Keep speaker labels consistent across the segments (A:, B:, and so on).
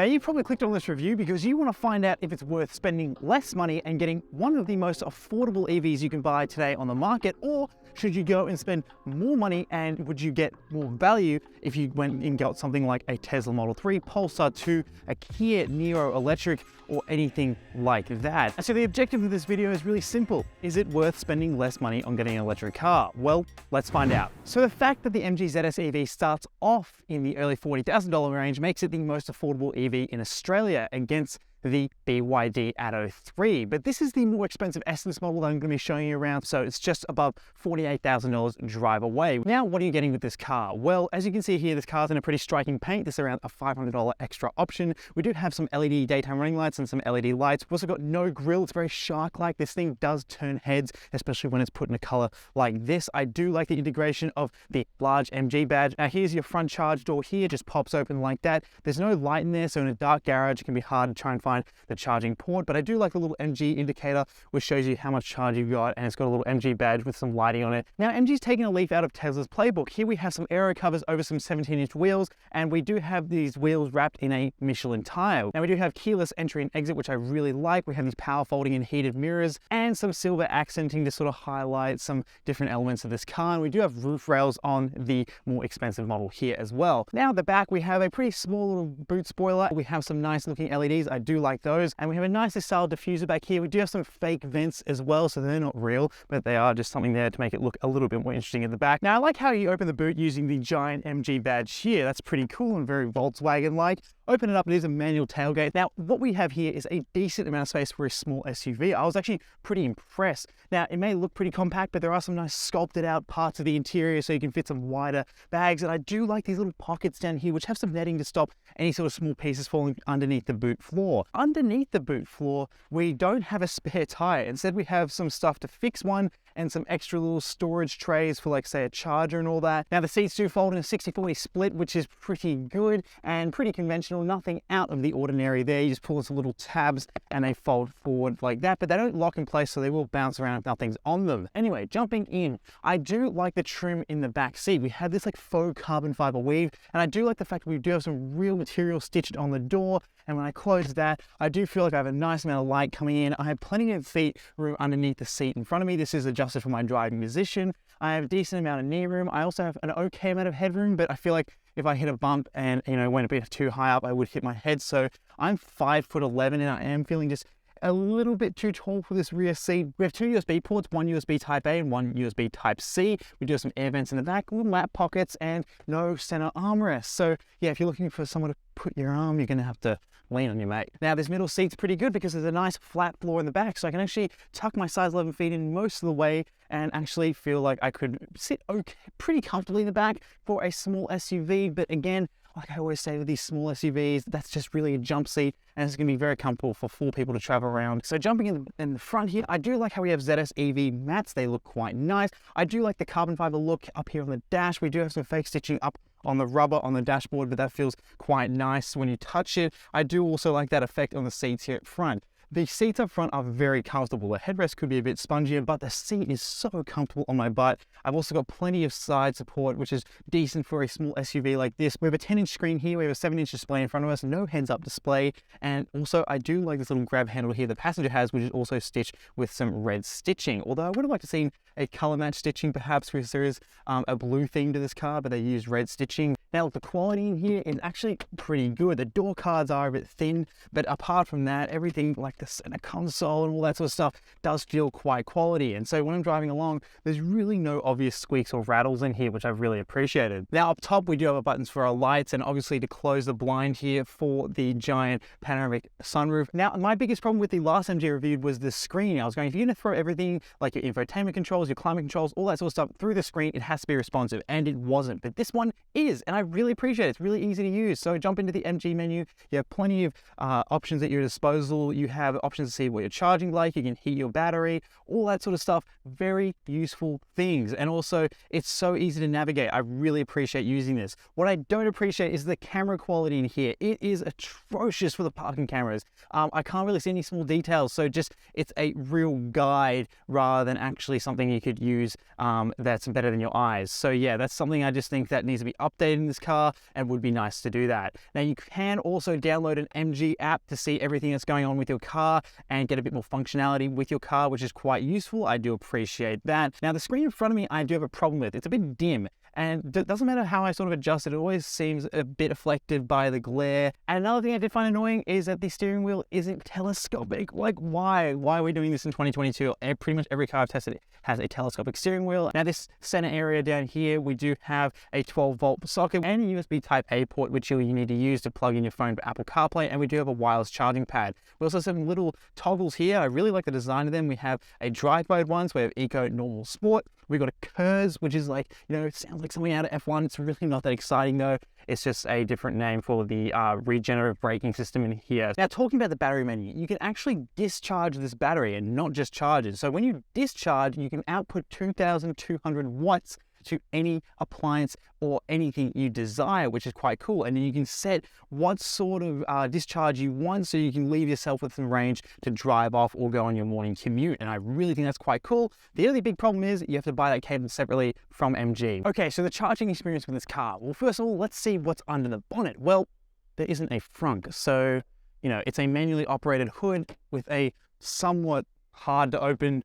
A: Now, you've probably clicked on this review because you want to find out if it's worth spending less money and getting one of the most affordable EVs you can buy today on the market, or should you go and spend more money and would you get more value if you went and got something like a Tesla Model 3, Polestar 2, a Kia Niro electric, or anything like that. And so the objective of this video is really simple. Is it worth spending less money on getting an electric car? Well, let's find out. So the fact that the MG ZS EV starts off in the early $40,000 range makes it the most affordable EV in Australia against the BYD Atto 3. But this is the more expensive Essence model that I'm going to be showing you around, so it's just above $48,000 drive away. Now, what are you getting with this car? Well, as you can see here, this car's in a pretty striking paint. This is around a $500 extra option. We do have some LED daytime running lights and some LED lights. We've also got no grille. It's very shark-like. This thing does turn heads, especially when it's put in a color like this. I do like the integration of the large MG badge. Now, here's your front charge door here, just pops open like that. There's no light in there, so in a dark garage, it can be hard to try and find the charging port, but I do like the little MG indicator, which shows you how much charge you've got, and it's got a little MG badge with some lighting on it. Now, MG's taking a leaf out of Tesla's playbook. Here we have some aero covers over some 17-inch wheels, and we do have these wheels wrapped in a Michelin tire. Now, we do have keyless entry and exit, which I really like. We have these power folding and heated mirrors, and some silver accenting to sort of highlight some different elements of this car. And we do have roof rails on the more expensive model here as well. Now, at the back, we have a pretty small little boot spoiler. We have some nice looking LEDs. I do like those. And we have a nicely styled diffuser back here. We do have some fake vents as well, so they're not real, but they are just something there to make it look a little bit more interesting at the back. Now, I like how you open the boot using the giant MG badge here. That's pretty cool and very Volkswagen-like. Open it up, it is a manual tailgate. Now, what we have here is a decent amount of space for a small SUV. I was actually pretty impressed. Now, it may look pretty compact, but there are some nice sculpted out parts of the interior so you can fit some wider bags. And I do like these little pockets down here, which have some netting to stop any sort of small pieces falling underneath the boot floor. Underneath the boot floor, we don't have a spare tire. Instead, we have some stuff to fix one and some extra little storage trays for, like, say, a charger and all that. Now, the seats do fold in a 60-40 split, which is pretty good and pretty conventional. Nothing out of the ordinary there. You just pull some little tabs and they fold forward like that, but they don't lock in place, so they will bounce around if nothing's on them. Anyway, jumping in, I do like the trim in the back seat. We have this like faux carbon fiber weave, and I do like the fact that we do have some real material stitched on the door. And when I close that, I do feel like I have a nice amount of light coming in. I have plenty of seat room underneath the seat in front of me. This is adjusted for my driving position. I have a decent amount of knee room. I also have an okay amount of headroom, but I feel like if I hit a bump and, went a bit too high up, I would hit my head. So I'm 5'11", and I am feeling just a little bit too tall for this rear seat. We have two USB ports, one USB Type A and one USB Type C. We do have some air vents in the back, little lap pockets, and no center armrest. So yeah, if you're looking for somewhere to put your arm, you're gonna have to lean on your mate. Now, this middle seat's pretty good because there's a nice flat floor in the back, so I can actually tuck my size 11 feet in most of the way and actually feel like I could sit pretty comfortably in the back for a small SUV. But again, like I always say with these small SUVs, that's just really a jump seat, and it's going to be very comfortable for 4 people to travel around. So jumping in the front here, I do like how we have ZS EV mats. They look quite nice. I do like the carbon fiber look up here on the dash. We do have some fake stitching up on the rubber on the dashboard, but that feels quite nice when you touch it. I do also like that effect on the seats here at front. The seats up front are very comfortable. The headrest could be a bit spongier, but the seat is so comfortable on my butt. I've also got plenty of side support, which is decent for a small SUV like this. We have a 10-inch screen here. We have a 7-inch display in front of us, no heads-up display. And also, I do like this little grab handle here the passenger has, which is also stitched with some red stitching. Although I would have liked to see a color match stitching, perhaps, because there is a blue theme to this car, but they use red stitching. Now, the quality in here is actually pretty good. The door cards are a bit thin, but apart from that, everything like the center console and all that sort of stuff does feel quite quality. And so when I'm driving along, there's really no obvious squeaks or rattles in here, which I've really appreciated. Now, up top, we do have buttons for our lights and obviously to close the blind here for the giant panoramic sunroof. Now, my biggest problem with the last MG I reviewed was the screen. I was going, if you're going to throw everything like your infotainment controls, your climate controls, all that sort of stuff through the screen, it has to be responsive, and it wasn't. But this one is, and I really appreciate it. It's really easy to use. So jump into the MG menu. You have plenty of options at your disposal. You have options to see what you're charging like. You can heat your battery, all that sort of stuff. Very useful things. And also, it's so easy to navigate. I really appreciate using this. What I don't appreciate is the camera quality in here. It is atrocious for the parking cameras. I can't really see any small details. So just, it's a real guide rather than actually something you could use that's better than your eyes. So yeah, that's something I just think that needs to be updated in this car, and would be nice to do that. Now you can also download an MG app to see everything that's going on with your car and get a bit more functionality with your car, which is quite useful. I do appreciate that. Now the screen in front of me, I do have a problem with. It's a bit dim. And it doesn't matter how I sort of adjust it, it always seems a bit afflicted by the glare. And another thing I did find annoying is that the steering wheel isn't telescopic. Like, why? Why are we doing this in 2022? Pretty much every car I've tested has a telescopic steering wheel. Now this center area down here, we do have a 12-volt socket and a USB Type-A port, which you need to use to plug in your phone for Apple CarPlay. And we do have a wireless charging pad. We also have some little toggles here. I really like the design of them. We have a drive mode one, so we have Eco, Normal, Sport. We've got a KERS, which is like, it sounds like something out of F1. It's really not that exciting though. It's just a different name for the regenerative braking system in here. Now, talking about the battery menu, you can actually discharge this battery and not just charge it. So when you discharge, you can output 2,200 watts to any appliance or anything you desire, which is quite cool. And then you can set what sort of discharge you want, so you can leave yourself with some range to drive off or go on your morning commute. And I really think that's quite cool. The only big problem is you have to buy that cable separately from MG. Okay, so the charging experience with this car. Well, first of all, let's see what's under the bonnet. Well, there isn't a frunk. So, it's a manually operated hood with a somewhat hard to open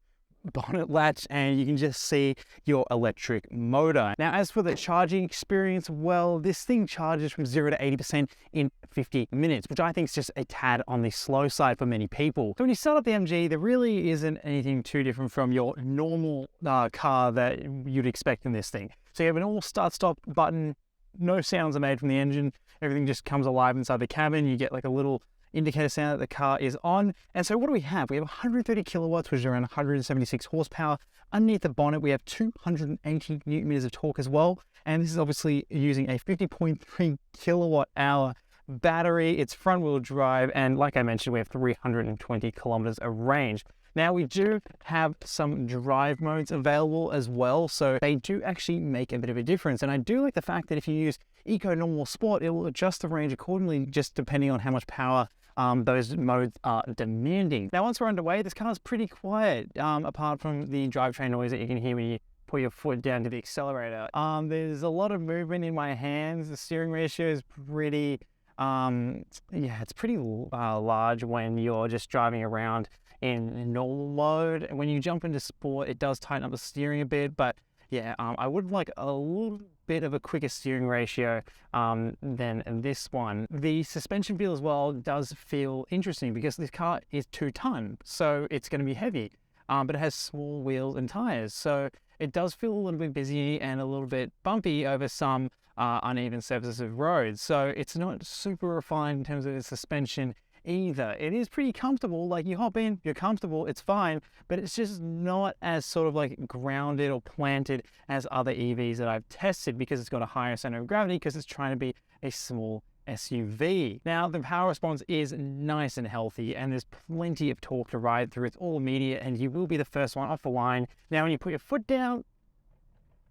A: bonnet latch, and you can just see your electric motor. Now, as for the charging experience, well, this thing charges from 0 to 80% in 50 minutes, which I think is just a tad on the slow side for many people. So when you start up the MG, there really isn't anything too different from your normal car that you'd expect in this thing. So you have an all start-stop button, no sounds are made from the engine, everything just comes alive inside the cabin. You get like a little indicator sound that the car is on. And so what do we have? We have 130 kilowatts, which is around 176 horsepower. Underneath the bonnet, we have 280 newton meters of torque as well. And this is obviously using a 50.3 kilowatt hour battery. It's front wheel drive. And like I mentioned, we have 320 kilometers of range. Now we do have some drive modes available as well, so they do actually make a bit of a difference. And I do like the fact that if you use Eco, Normal, Sport, it will adjust the range accordingly, just depending on how much power those modes are demanding. Now, once we're underway, this car is pretty quiet, apart from the drivetrain noise that you can hear when you put your foot down to the accelerator. There's a lot of movement in my hands. The steering ratio is pretty, it's pretty large when you're just driving around in normal mode. When you jump into sport, it does tighten up the steering a bit, but yeah, I would like a little bit of a quicker steering ratio than this one. The suspension feel as well does feel interesting because this car is 2 ton, so it's going to be heavy, but it has small wheels and tires, so it does feel a little bit busy and a little bit bumpy over some uneven surfaces of roads. So it's not super refined in terms of the suspension either. It is pretty comfortable. Like, you hop in, you're comfortable, it's fine, but it's just not as sort of like grounded or planted as other EVs that I've tested, because it's got a higher center of gravity, because it's trying to be a small SUV. Now, the power response is nice and healthy, and there's plenty of torque to ride through. It's all immediate, and you will be the first one off the line. Now, when you put your foot down,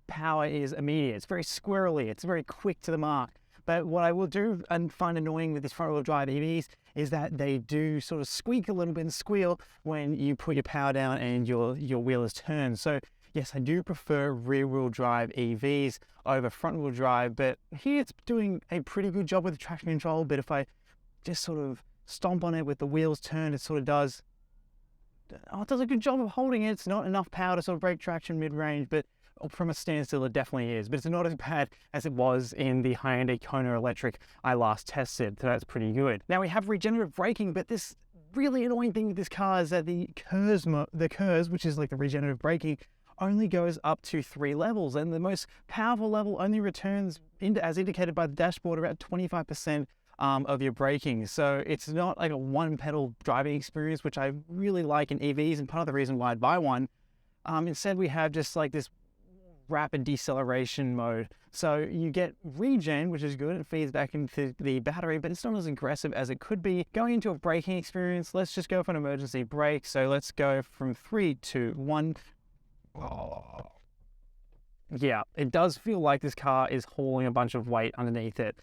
A: power is immediate. It's very squirrely. It's very quick to the mark. But what I will do and find annoying with these front-wheel drive EVs is that they do sort of squeak a little bit and squeal when you put your power down and your wheel is turned. So yes, I do prefer rear-wheel drive EVs over front-wheel drive, but here it's doing a pretty good job with the traction control. But if I just sort of stomp on it with the wheels turned, it sort of does a good job of holding it. It's not enough power to sort of break traction mid-range, but from a standstill, it definitely is. But it's not as bad as it was in the Hyundai Kona Electric I last tested, so that's pretty good. Now, we have regenerative braking, but this really annoying thing with this car is that the KERS, which is like the regenerative braking, only goes up to 3 levels, and the most powerful level only returns, as indicated by the dashboard, about 25% of your braking. So it's not like a one-pedal driving experience, which I really like in EVs, and part of the reason why I'd buy one. Instead, we have just like this rapid deceleration mode. So you get regen, which is good. It feeds back into the battery, but it's not as aggressive as it could be. Going into a braking experience, let's just go for an emergency brake. So let's go from 3, 2, 1. Yeah, it does feel like this car is hauling a bunch of weight underneath it.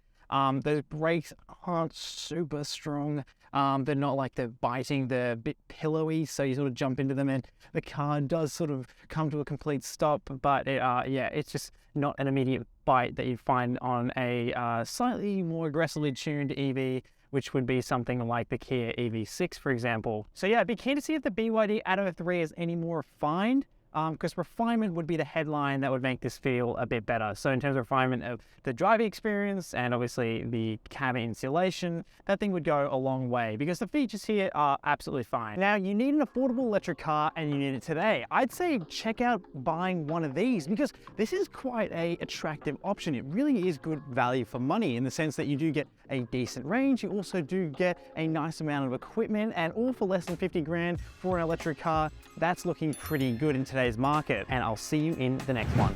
A: Those brakes aren't super strong. They're not like they're biting, they're a bit pillowy, so you sort of jump into them and the car does sort of come to a complete stop, but yeah, it's just not an immediate bite that you find on a slightly more aggressively tuned EV, which would be something like the Kia EV6, for example. So yeah, I'd be keen to see if the BYD Atto 3 is any more refined, because refinement would be the headline that would make this feel a bit better. So in terms of refinement of the driving experience and obviously the cabin insulation, that thing would go a long way because the features here are absolutely fine. Now, you need an affordable electric car and you need it today. I'd say check out buying one of these because this is quite an attractive option. It really is good value for money in the sense that you do get a decent range. You also do get a nice amount of equipment, and all for less than 50 grand for an electric car. That's looking pretty good in today's market, and I'll see you in the next one.